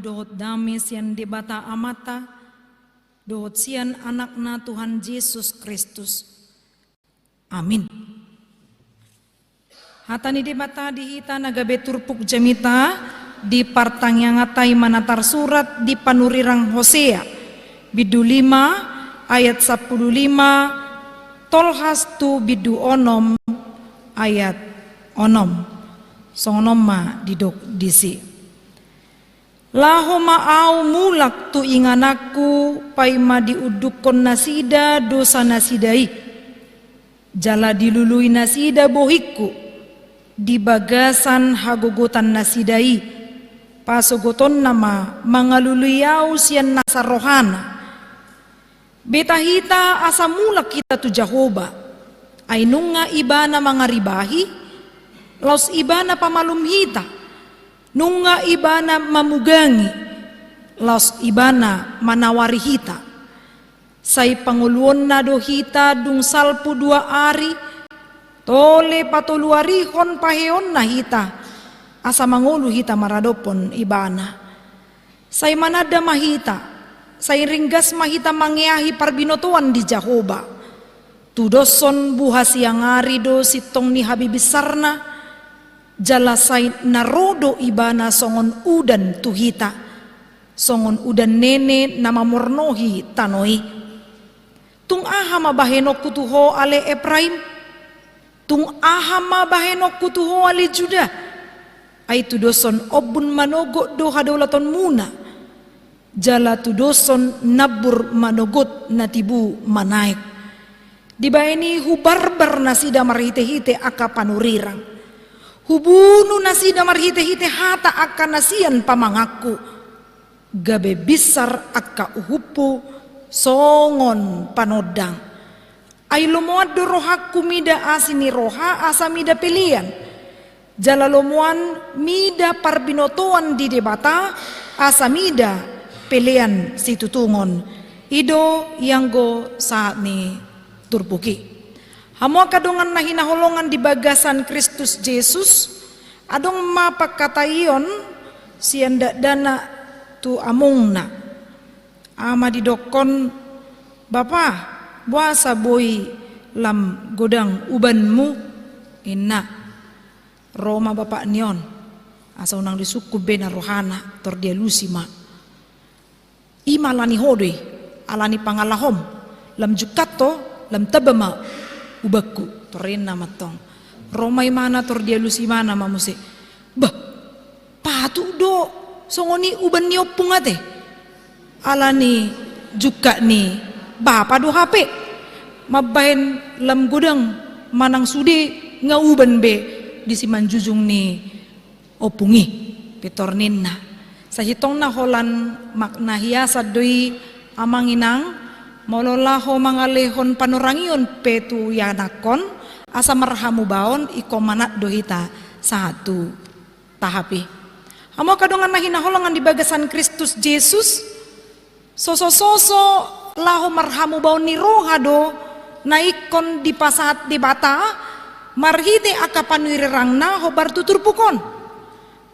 dohot dame sian debata amata, dohot sian anakna Tuhan Yesus Kristus. Amin. Hatani debata dihita nagabe turpuk jamita di partang yang ngatai manatar surat di panurirang Hosea bidu 5 ayat 15 tolhas tu bidu onom ayat onom sonoma didok disi. Laho maau mulak tu inganaku paima diudukon nasida dosa nasidai. Jala dilului nasida bohiku di bagasan hagogotan nasidai. Pasogoton nama mangaluluyau sian nasarohana. Betahita asa mulak kita tu Jehovah. Ainunga ibana mangaribahi, laus ibana pamalum hita. Nunga ibana mamugangi, laus ibana manawari hita. Say panguluon na do hita dung salpu 2 ari, tole patuluarihon paheon na hita, asa mangulu hita maradopon ibana. Say manada mahita, say ringgas mahita mangiahi parbinotuan di Jehovah. Tudoson buhas yang ari do sitong ni habibisarna, jalasay narodo ibana songon udan tuhita, songon udan nene namamornohi tanoi. Tung aha mabahenok kutuho ale Efraim, tung aha mabahenok kutuho ale Juda, ay tudoson obun manogo do hadolaton muna, jala tudoson nabur manogot natibu manaik. Dibaini hubarbar nasida marhite-hite aka panurirang. Hubunu nasida marhite-hite hata akan nasian pamangaku. Gabe bisar akka uhupu songon panodang. Ay lomuad do rohaku mida asini roha asa mida pilihan. Jala lomuan mida parbinotoan di debata asa mida pilihan situtungon. Ido yanggo saat ni turpuki. Hamo kadongan nahinaholongan di bagasan Kristus Yesus adong mapakatayon sianda dana tu amungna ama didokon bapa buasa boy lam godang ubanmu inna Roma bapak nion asa unang disuku bena rohana tor dia lusima imalani hodoi alani pangalahom lam jukato lam tabama ubaku torena matong Romai mana tor dia lusi mana mamuse bah patu do songoni uban ni opung ate alani juga ni bapa do HP mabahen lam gudang manang sude nga uban be di siman jujung ni opungi petorninna sahitong na holan makna hiasa doi amanginang mololaho mangalehon panorangion petu yanakon asa marhamu baon iko manat dohita satu tahapi. Amo kadongan nahinaholongan di bagasan Kristus Yesus soso laho marhamu baon ni roha do naikon di pasat di bata marhite akapanuirangna hobar tutur pukon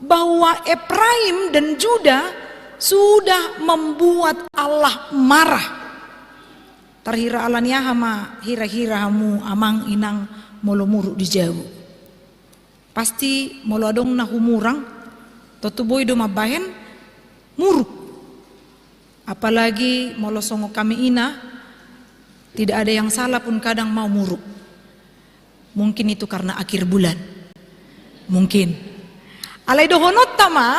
bahwa Efraim dan Juda sudah membuat Allah marah. Terhira alania hama hira-hira hamu amang inang molo muruk di jauh. Pasti molo adong na humurang totuboy do mabahen muruk. Apalagi molo songo kami ina tidak ada yang salah pun kadang mau muruk. Mungkin itu karena akhir bulan. Mungkin. Alai dohonot tama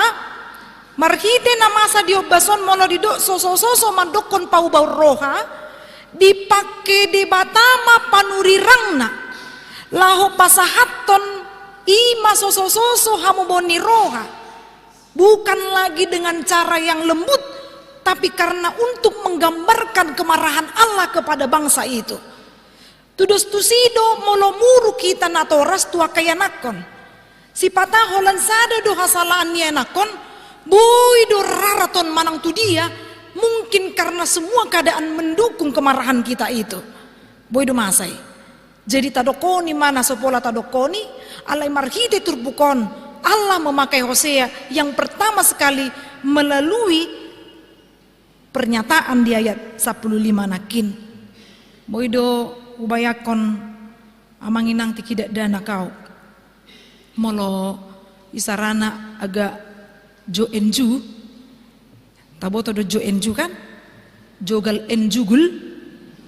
marhite na masa diobason molo didok soso mandokon pau bau roha dipake di batama panurirangna laho pasahaton ima soso hamu boni roha bukan lagi dengan cara yang lembut tapi karena untuk menggambarkan kemarahan Allah kepada bangsa itu. Tudos tusido molo muru kita natoras tua kaya nakon si patah holan sada do hasalaan niya nakon boy do raraton manang tu dia. Mungkin karena semua keadaan mendukung kemarahan kita itu. Boy do masai. Jadi tadokoni mana sopola tadokoni alai marhite turbukon Allah memakai Hosea yang pertama sekali melalui pernyataan di ayat 15 nakin. Boido ubayakon amanginang tikidak dana kau molo isarana agak jo enju taboto do jo enju kan jogal enjugul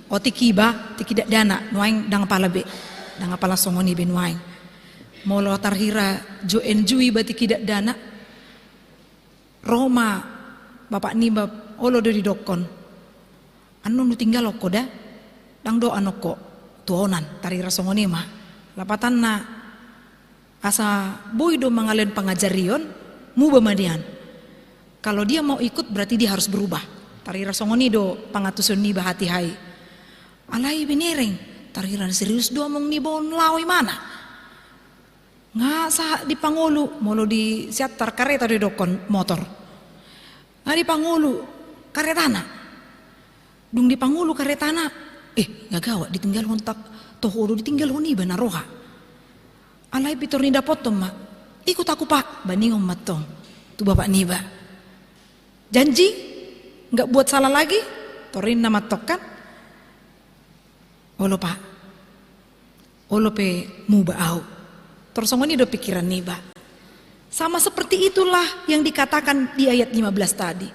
otikiba tikidak dana nuaing dang palabe dang pala songoni be nuaing molo tarhira jo enjui ba tikidak dana Roma bapak niba olo do di dokon anu nu tinggal okoda dang do anoko tuonan tarhira songoni mah lapatan na asa boy do mangalen pengajarion mu bamadian. Kalau dia mau ikut berarti dia harus berubah. Tarira songoni do pangatusun ni bahati hai. Alai benereng, tarira serius do among ni bon lawi mana? Nga sa di Pangulu molo di siatar kareta di dokon motor. Nga di Pangulu karetana. Dung di Pangulu karetana. Gagawa ditinggal hontak toho ditinggal honi banaroha. Alai pitor ni dapotong mak ikut aku pak banding matong tu bapak niba janji nggak buat salah lagi torin nama tokan olo pak olo pe muba au torsongoni do pikiran niba sama seperti itulah yang dikatakan di ayat 15 tadi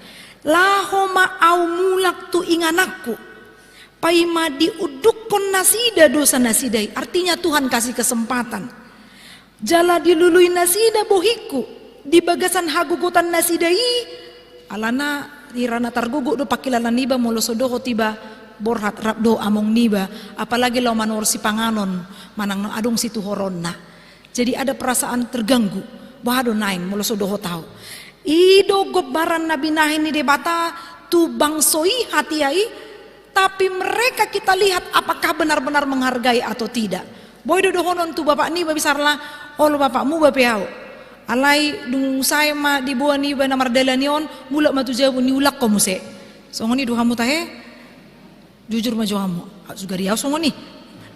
lahoma au mulak tu inganakku paima diudukon nasida dosa nasidai artinya Tuhan kasih kesempatan jala dilului nasida bohiku di bagasan hagugutan nasidai alana irana targuguk do pakilala niba molo sodoho tiba borhat rabdo among niba apalagi lo manor si panganon manang adong situ horonna jadi ada perasaan terganggu bahado naing molo sodoho tahu ido gobaran nabi nahin ni debata tu bangsoi hatiai tapi mereka kita lihat apakah benar-benar menghargai atau tidak boy do honon tu bapak niba bisarlah olo bapakmu bapeau alai dung saya ma di buah ni bana mardalanion mulak matu jabu ni ulak komu se songoni do hamu tahe jujur maju hamu juga riau songoni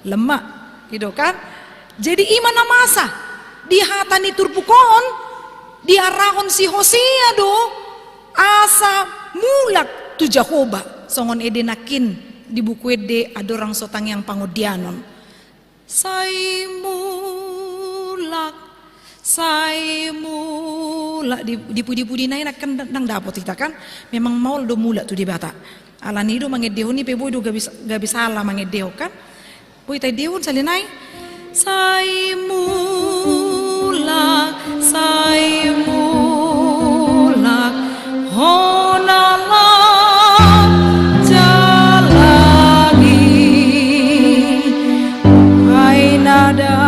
lemak gitu kan jadi iman masa di hatani turpukon di arahon si Hosea do asa mulak tu Jahoba songon edenakin di buku ede adorang sotang yang pangodianon sai mulak di pudi-pudi naik akan nang dapot kita kan memang mau do mulak tu di bata alani do mangedeho ni pe boy do gabi salah mangedeho kan boy tai deon salinai sai mulak honala jalani hai nada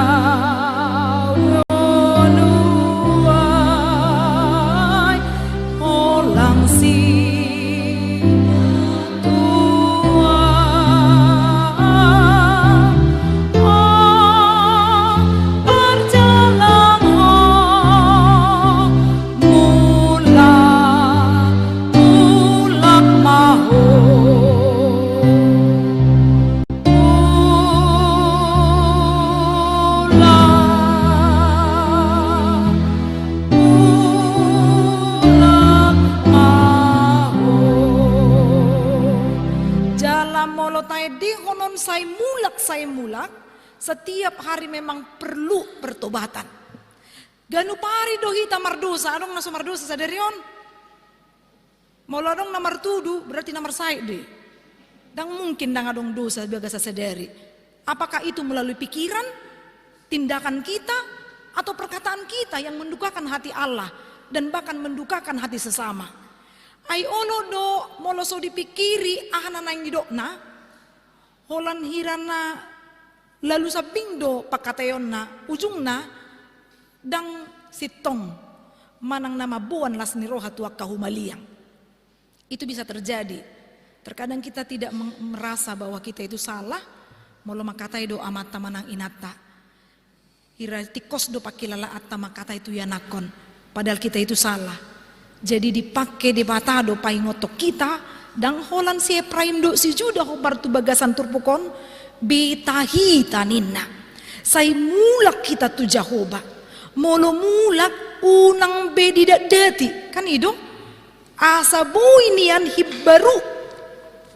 saya mulak setiap hari memang perlu pertobatan. Ganu pari dohi tamar dosa, adong naso mardosa sadarion. Molo adong namar tudu berarti namar sai deh. Dang mungkin dang adong dosa biaga sadari. Apakah itu melalui pikiran, tindakan kita atau perkataan kita yang mendukakan hati Allah dan bahkan mendukakan hati sesama. Ai ono do molo so dipikiri ahana nang didokna. Holan hirana lalu sabindo pakatayonna ujungna dang sitong manang nama buan las niroha tua kahumaliang. Itu bisa terjadi. Terkadang kita tidak merasa bahwa kita itu salah, molo makatai do amata manang inata. Hira tikos do pakilala atta makata itu yanakon. Padahal kita itu salah. Jadi dipakai di batado paingotok kita. Dang holan si praim do si juda hobar tu bagasan turpukon bitahi tanina say mulak kita tu Jahoba molo mulak unang be didak dati kan itu asa bui nian hibbaru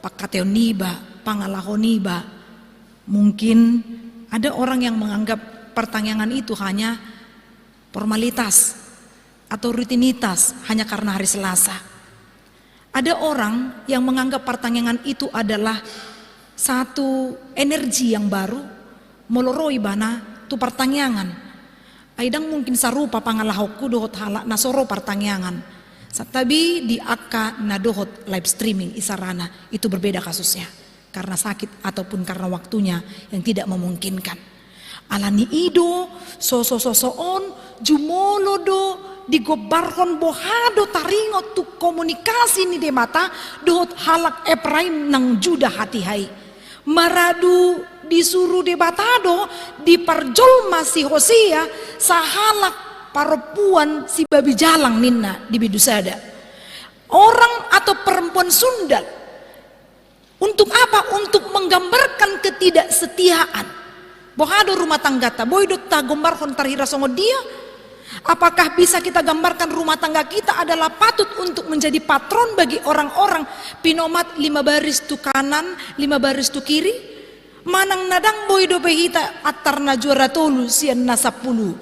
pakateo niba pangalaho niba. Mungkin ada orang yang menganggap pertanyaan itu hanya formalitas atau rutinitas hanya karena hari Selasa. Ada orang yang menganggap pertanyaan itu adalah satu energi yang baru moloroi bana tu pertanyaan. Aidang mungkin sarupa pangalahoku dohot halak nasoro pertanyaan. Satabi di akka nadohot live streaming isarana itu berbeda kasusnya. Karena sakit ataupun karena waktunya yang tidak memungkinkan. Alani ido soon jumolo do digobarhon bohado taringo tu komunikasi ni de mata dohot halak Ephraim nang juda hati hai. Maradu disuruh debatado diperjol masih Hosea sahalak perempuan si babi jalang ninna di bidusada. Orang atau perempuan Sunda untuk apa? Untuk menggambarkan ketidaksetiaan. Bohado rumah tangga ta boy dot ta gombar hon tarhira songo dia. Apakah bisa kita gambarkan rumah tangga kita adalah patut untuk menjadi patron bagi orang-orang pinomat 5 baris tu kanan, 5 baris tu kiri? Manang nadang boy do behita atar najura tolu sian nasapulu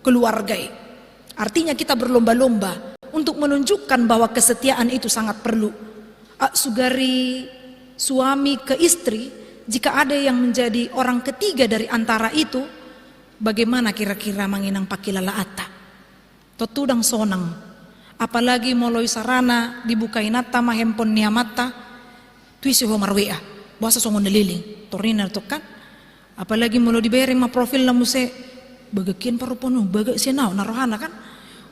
keluargai. Artinya kita berlomba-lomba untuk menunjukkan bahwa kesetiaan itu sangat perlu. Sugari suami ke istri, jika ada yang menjadi orang ketiga dari antara itu, bagaimana kira-kira manginang pakilala ata? Totudang sonang, apalagi moloi sarana dibukain nata ma handphone niya mata, tuisi ho marwea, basa songo neliling, torina to kan? Apalagi molo dibereng ma profil na muse, bagakin parupono, baga siya narohana kan?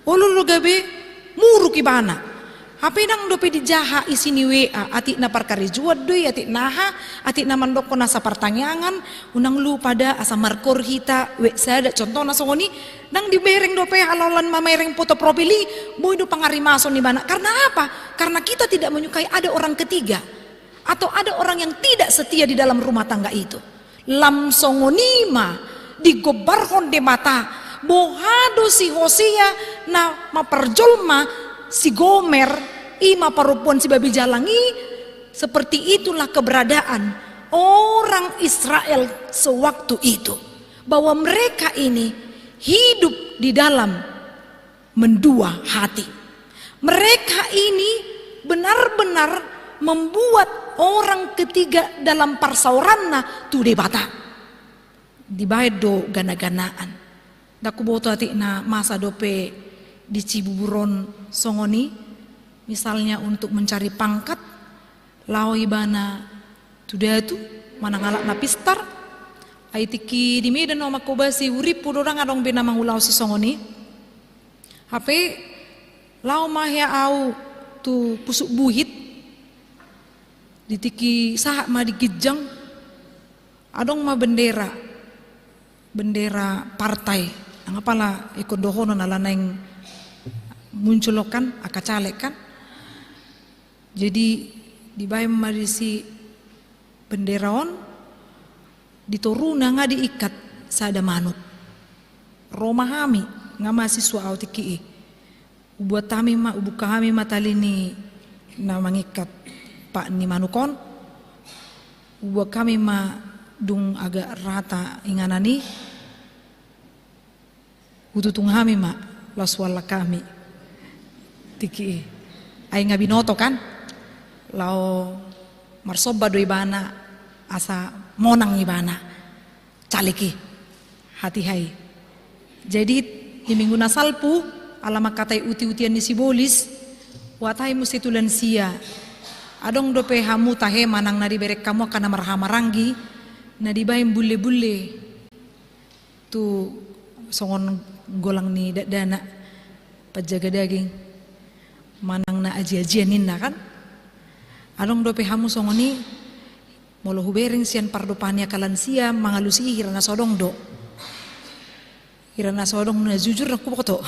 Olo gabe, muru kibana. Hape nang dope dijaha isini WA ati na parkari juad doy ati naha ati na mandoko nasa pertanyaan unang lu pada asa markor hita we sada contoh na songoni nang dibereng dope halolan mamereng foto profili boy do pangarimaso ni bana. Karena apa? Karena kita tidak menyukai ada orang ketiga atau ada orang yang tidak setia di dalam rumah tangga itu. Lam songonima digobarhon de mata bohado si Hosea na maperjolma si Gomer ima perempuan si babi jalangi. Seperti itulah keberadaan orang Israel sewaktu itu, bahwa mereka ini hidup di dalam mendua hati. Mereka ini benar-benar membuat orang ketiga dalam persauranna tu debata dibayar do gana-ganaan. Daku boto hati na masa dope di Cibuburon songoni misalnya untuk mencari pangkat lawi bana tudatu mana ngalak na pistar aitiki di Medan no makobasi uripu dorang adong bena mangulau si songoni hape lau mahya au tu pusuk buhit ditiki sahak ma digijang adong ma bendera partai angapala ikut dohono nalaneng munculokan akacalek kan. Jadi dibayar marisi benderaon ditoruna nga diikat sada manut Roma hami nga mahasiswa autiki ubuat kami ma ubu kami matalini na mangikat pak ni manukon ubuat kami ma dung agak rata inganani ututung kami ma laswala kami tiki ay nga binoto kan lao marsoba do ibana asa monang ibana caliki hati hai. Jadi di minggu nasalpu alama katai uti-utian ni sibolis watai musti tulan sia adong dope hamu tahe manang na diberek kamu kana marhamaranggi na dibayem bulle-bulle tu songon golang ni dana pajaga daging manang na aji-ajian ninna kan adong dope hamu songoni molo hubereng sian pardopania kalansia mangalusi hirana sodong do hirana sodong na jujur aku foto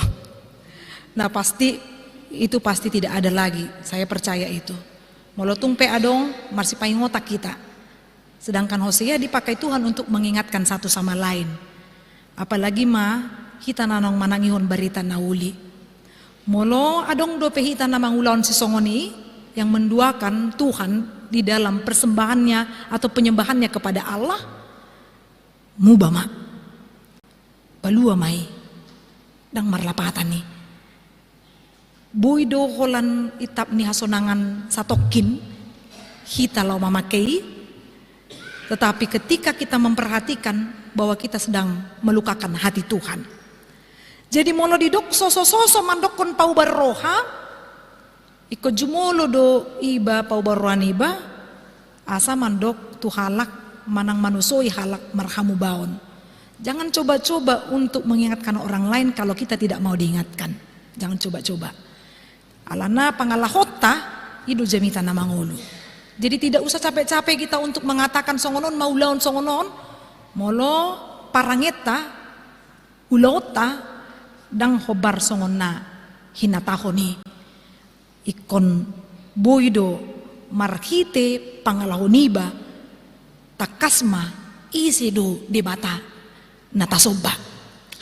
nah pasti itu pasti tidak ada lagi, saya percaya itu. Molo tungpe adong marsi paing otak kita, sedangkan Hosea dipakai Tuhan untuk mengingatkan satu sama lain. Apalagi ma kita nanong manangihon barita nauli Molo adong do pehita na mangulaon si songoni yang menduakan Tuhan di dalam persembahannya atau penyembahannya kepada Allah, mubama balua mai dang marlapatan nih boy do holan itap ni hasonangan satokin hita lau mamakai, tetapi ketika kita memperhatikan bahwa kita sedang melukakan hati Tuhan. Jadi molo didok soso mandokon pau barroha iko jumolo do iba pau barrohan iba asa mandok tu halak manang manusoi halak marhamu baon. Jangan coba-coba untuk mengingatkan orang lain kalau kita tidak mau diingatkan. Jangan coba-coba. Alana pangalahota idu jamita na mangulu. Jadi tidak usah capek-capek kita untuk mengatakan songonon mau laon songonon. Molo parangeta ulota dang hobar songonna hinatahoni ikon boydo marhite pangalahoniba takasma isido debata natasoba.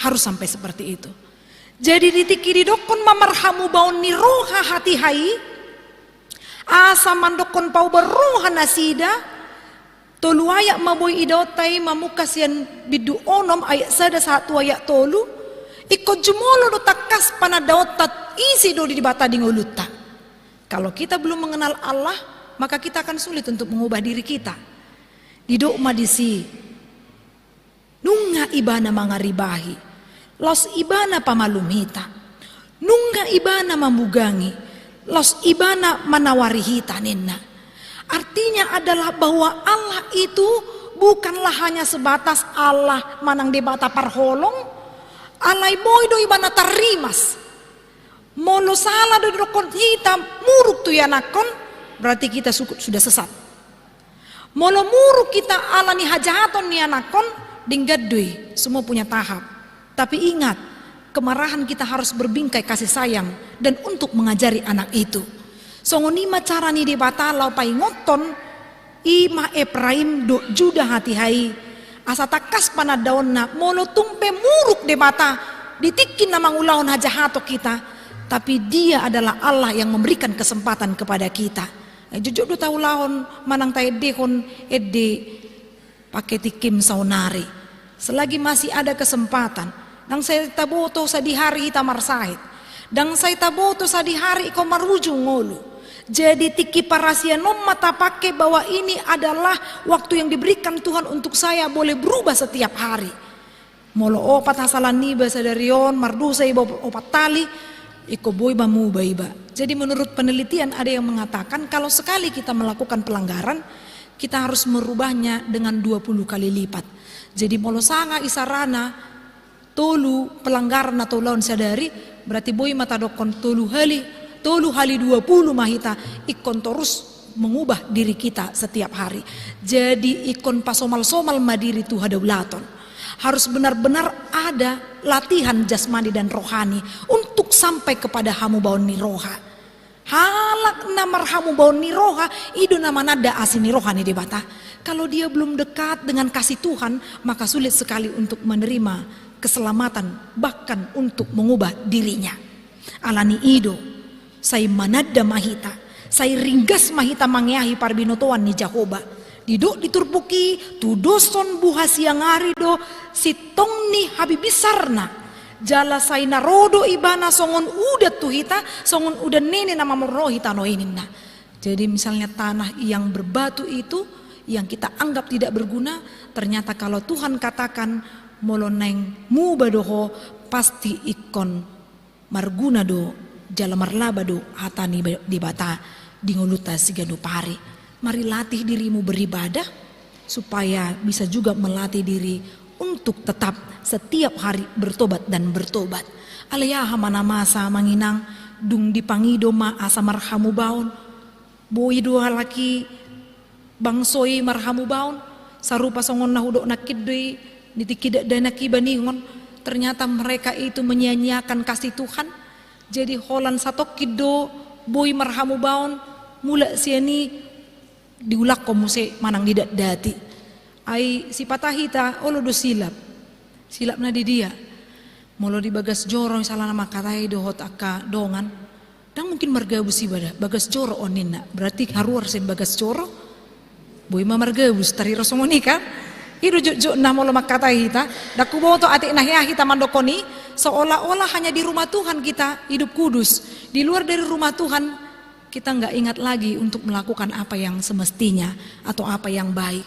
Harus sampai seperti itu. Jadi ditikiri dokon mamarhamu baun ni roha hati hai asa mandokon pau berroha nasida tolu ayak maboy idotai mamukasian bidu onom ayak sada satu ayak tolu iko jumolo do takas panadaotat isi do di bata di ngoluta. Kalau kita belum mengenal Allah, maka kita akan sulit untuk mengubah diri kita. Didok madisi nunga ibana mangaribahi los ibana pamalumita nunga ibana mamugangi los ibana manawari hita ninna. Artinya adalah bahwa Allah itu bukanlah hanya sebatas Allah manang di bata parholong alay boy do ibana tarimas molo salah do dokon hitam muruk tu yanakon berarti kita sudah sesat. Molo muruk kita alani hajaton ni anakon dinggadui semua punya tahap. Tapi ingat, kemarahan kita harus berbingkai kasih sayang dan untuk mengajari anak itu. Songonima carani di batalau pai ngoton ima Ephraim do juda hati hai asa takas panadaonna molo tumpe muruk debata ditikin na mangulaon hajahato kita, tapi dia adalah Allah yang memberikan kesempatan kepada kita. Jujur do taulahon manang taedehon edde pakai tikim saunari selagi masih ada kesempatan dang saya taboto sa di hari hita marsahit dang saya taboto sa di hari iko marujung ngolu. Jadi tiki parasia nom mata pakai bahwa ini adalah waktu yang diberikan Tuhan untuk saya boleh berubah setiap hari. Molo opat hasalan niba sadarion mardusa iba opat tali iko boy bamu baiba. Jadi menurut penelitian ada yang mengatakan kalau sekali kita melakukan pelanggaran kita harus merubahnya dengan 20 kali lipat. Jadi molo sanga isarana tolu pelanggaran atau lawan sadari berarti boy mata dokon tolu hali 20 mahita ikon terus mengubah diri kita setiap hari. Jadi ikon pasomal-somal madiri tu hadaulaton. Harus benar-benar ada latihan jasmani dan rohani untuk sampai kepada hamu baun niroha. Halak namar hamu baun niroha idu nama nada asin rohani debata. Kalau dia belum dekat dengan kasih Tuhan, maka sulit sekali untuk menerima keselamatan bahkan untuk mengubah dirinya. Alani ido say manada mahita, say ringgas mahita mangyahi parbinotoan ni Jahoba. Didok diturpuki tudoson buhas yang arido sitong ni habibisarna. Jala say narodo ibana songon udah tuhita, songon udah nene nama morohita noinina. Jadi misalnya tanah yang berbatu itu yang kita anggap tidak berguna, ternyata kalau Tuhan katakan moloneng mubadoho pasti ikon marguna do jala marlaba do hatani di bata di ngoluta sigano pari. Mari latih dirimu beribadah supaya bisa juga melatih diri untuk tetap setiap hari bertobat dan bertobat. Alayaha mana masa manginang dung dipangido ma asa marhamu baun boi dua laki bangsoi marhamu baun sarupa songon nahudok nakidui ditikidak dana kibaningon. Ternyata mereka itu menyia-nyiakan kasih Tuhan. Jadi holan satok kido boy marhamu baun mula siani diulak komuse manang didak dati ai si patahita olo do silap na di dia Molo di bagas joro misalnya nama katai dohot akka dongan. Dan mungkin margabus ibadah bagas joro onin na. Berarti harus bagas joro. Boy margabus tari rosomoni kan. Iru juk na molo makatai hita. Daku bawa to atik nahya hita mandokoni. Seolah-olah hanya di rumah Tuhan kita hidup kudus. Di luar dari rumah Tuhan kita nggak ingat lagi untuk melakukan apa yang semestinya atau apa yang baik.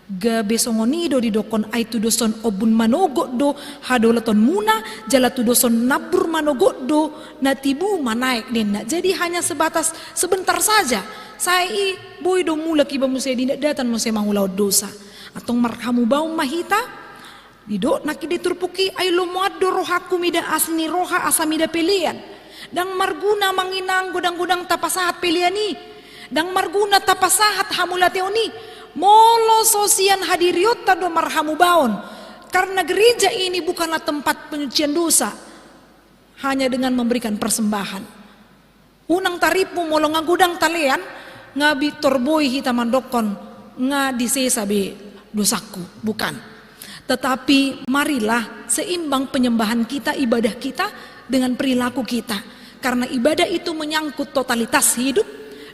Gabesongoni do di dokon aitu doson obun manogo do hadolaton muna jalatu doson nabur manogo do natibu manaik nena. Jadi hanya sebentar saja. Sai boy do mula kiba musai dindak datan musai mangulaud dosa atau marhamu bau mahita didok nakide turpuki ailo muaddo rohaku mida asni roha asamida pelian. Dang marguna manginang gudang-gudang tapasahat piliani. Dang marguna tapasahat hamulateoni. Molo sosian hadiriot tado marhamu baon. Karena gereja ini bukanlah tempat penyucian dosa. Hanya dengan memberikan persembahan. Unang taripu molo ngagudang talean. Ngabi torboi hita mandokon. Nga disesa be dosaku. Bukan. Tetapi marilah seimbang penyembahan kita, ibadah kita dengan perilaku kita. Karena ibadah itu menyangkut totalitas hidup.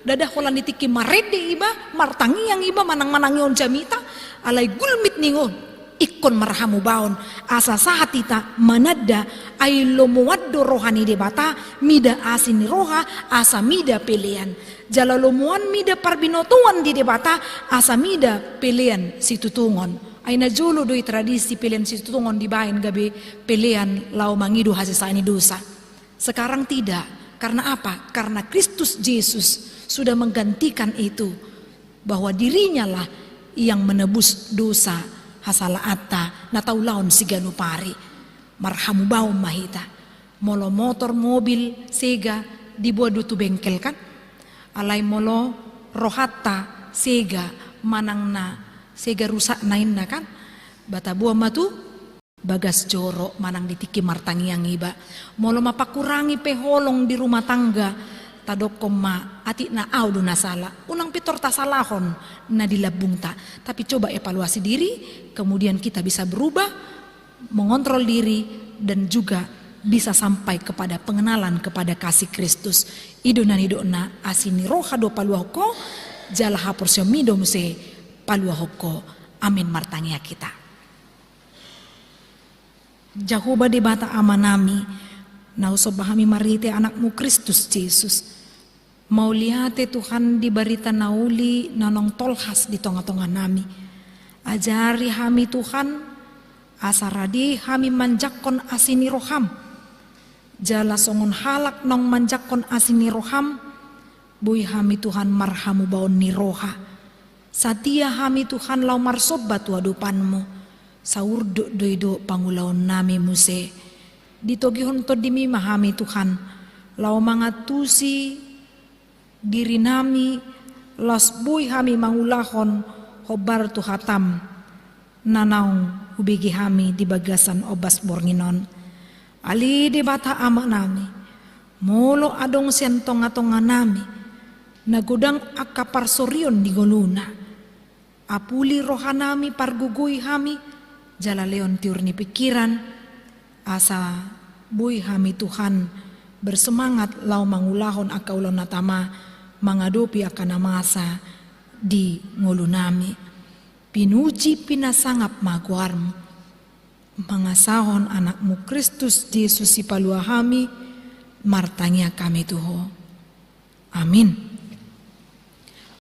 Dadah holan ditiki marede iba, martangi yang iba manang-manangion jamita, alai gulmit ningon, ikon marhamu baon, asa sahatita manada, ailo muwaddo rohani debata, mida asini roha, asa mida pelean. Jalalomuan mida parbinotuan di debata, asa mida pelean situtungon. Aina jolo doi tradisi pelean situtungon dibain gabe pelean lau mangidu hasisani dosa. Sekarang tidak, karena apa? Karena Kristus Yesus sudah menggantikan itu, bahwa dirinya lah yang menebus dosa hasala atta nataulaon siganu pari marhamu baum mahita molo motor mobil sega dibuat dutu bengkel kan alai molo rohatta sega manangna sega rusak nainna kan bata buah matu bagas joro manang ditiki martangi yang iba molo mapakurangi peholong di rumah tangga tadokkom ma ati na audu nasala unang pitor tasalahon na dilabung ta tapi coba evaluasi diri kemudian kita bisa berubah mengontrol diri dan juga bisa sampai kepada pengenalan kepada kasih Kristus idonan idona asini roha do paluahoko jalaha porsio mido muse paluahoko amin martania kita Jahoba debata amanami nausobahami marite anakmu Kristus Yesus mau lihate Tuhan di barita nauli nanong tolhas di tonga-tonga nami ajari hami Tuhan asaradi hami manjakon asini roham jala songon halak nong manjakon asini roham bui hami Tuhan marhamu baon ni roha satia hami Tuhan lau marsobat wadupanmu saurdo doido pangulaon nami muse ditogihon to dimi mahami Tuhan lau mangatusi diri nami los bui hami mangulahon hobar tu hatam nanaung ubigi hami di bagasan obas bornginon ali di bata ama nami molo adong sentonga-tonga nami nagudang akapar sorion di goluna apuli rohanami pargugui hami jala leon tiurni pikiran asa bui hami Tuhan bersemangat lau mangulahon akaulon natama mangadopi akan masa di ngulunami pinuji pinasangap maguarmu mangasahon anakmu Kristus Yesus si paluahami martanya kami tuho amin.